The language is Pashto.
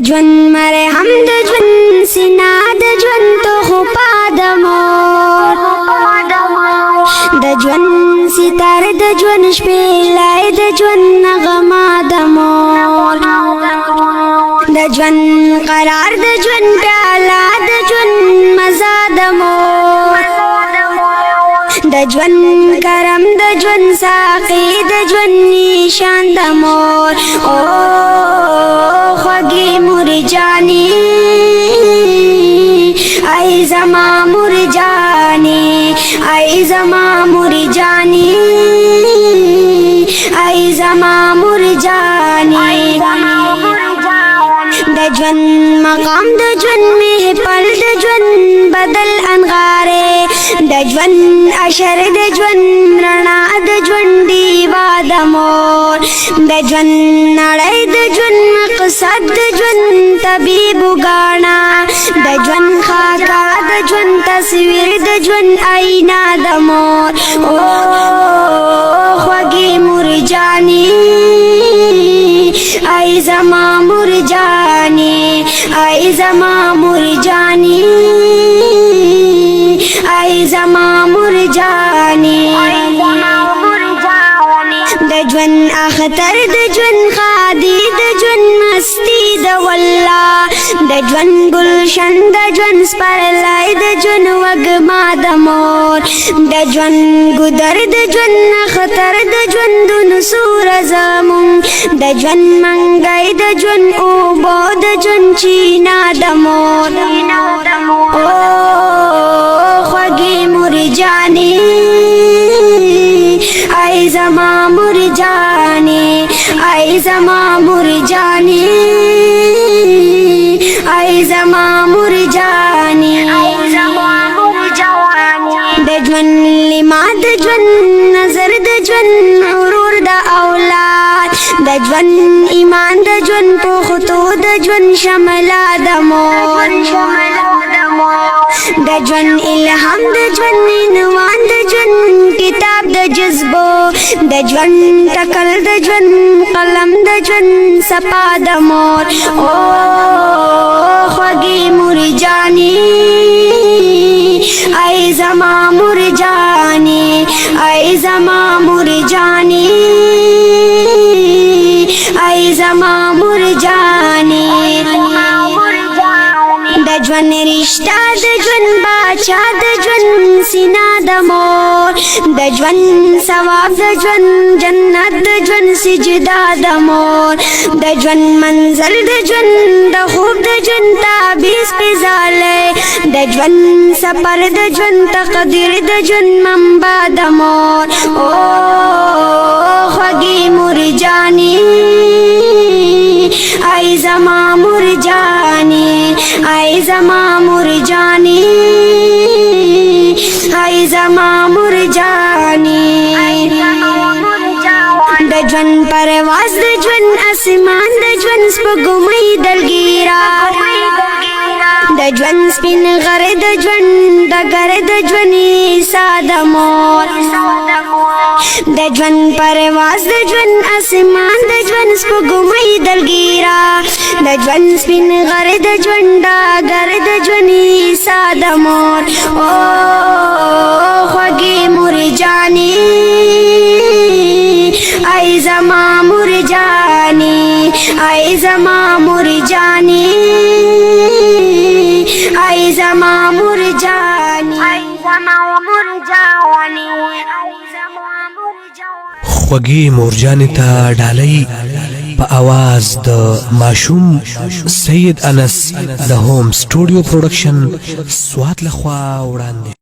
ژوند مرهم د ژوند سینا د ژوند تو خو پادمور د ژوند ستار د ژوند شپېلای د ژوند نغمه د مور د ژوند قرار د ژوند پیاله د ژوند مزه د مور د ژوند کرم د ژوند ساقي د ژوند نشان د مور او خوږې مور جانې ای زما مور جانې ای زما مور جانې ای زما مور جانې د ژوند مقام د ژوند محفل د ژوند بدل انغاره د ژوند اشر د ژوند رڼا د ژوند دیوا د مور د ژوند نړۍ د ژوند مقصد د ژوند طبيب غاڼه د ژوند خاکا د ژوند تصویر د ژوند آئینه د مور او خوږې مور جانې ای زما مور جانې ای زما مور جانې ای زما مور جانې د ژوند اختر د ژوند خادي د ژوند مستی د والله د ژوند گلشن د ژوند سپرلای د ژوند وږمه د مور د ژوند ګودر د ژوند اختر د ژوند نسور زمون د ژوند منګای د ژوند اوبو د ژوند چینا د مور او خوږې مور جانې ای زما مور جانې ای زما مور جانې ای زما مور جانې د ژوند لما د ژوند نظر د ژوند غرور د اولاد د ژوند ایمان د ژوند پختو د ژوند شمله د مور د ژوند الهام د ژوند عنوان د ژوند کتاب د جذبو د ژوند ټکل د ژوند قلم د ژوند صفا د مور او خوږې مور جانې ای زما مور جانې ای زما مور جانې ای زما مور جانې د ژوند رشتہ د ژوند باچا د ژوند سینا د مور د ژوند ثواب د ژوند جنت د ژوند سجدا د مور د ژوند منزل د ژوند د خوب د ژوند تعبیر سپېځالی د ژوند سفر د ژوند تقدیر د ژوند منبع د مور او خوږې مور جانې ای زما مور جانې ای زما مور جانې ای زما مور جانې د ژوند پرواز د ژوند اسمان د ژوند سپوږمۍ دلګیرا د ژوند سپین غر د ژوند ډګر د ژوند عیسی د مور د ژوند پرواز د ژوند اسمان د ژوند سپوږمۍ دلګیرا د ژوند سپین غر د ژوند ډګر د ژوند عیسی د مور او خوږې مور جانې ای زما مور جانې ای زما مور جانې ای زما مور جانې خوږې مورجانې ته ډالۍ په आवाज د ماشوم سید انس د هوم سټوډیو پروډکشن سوات لخوا وړاندې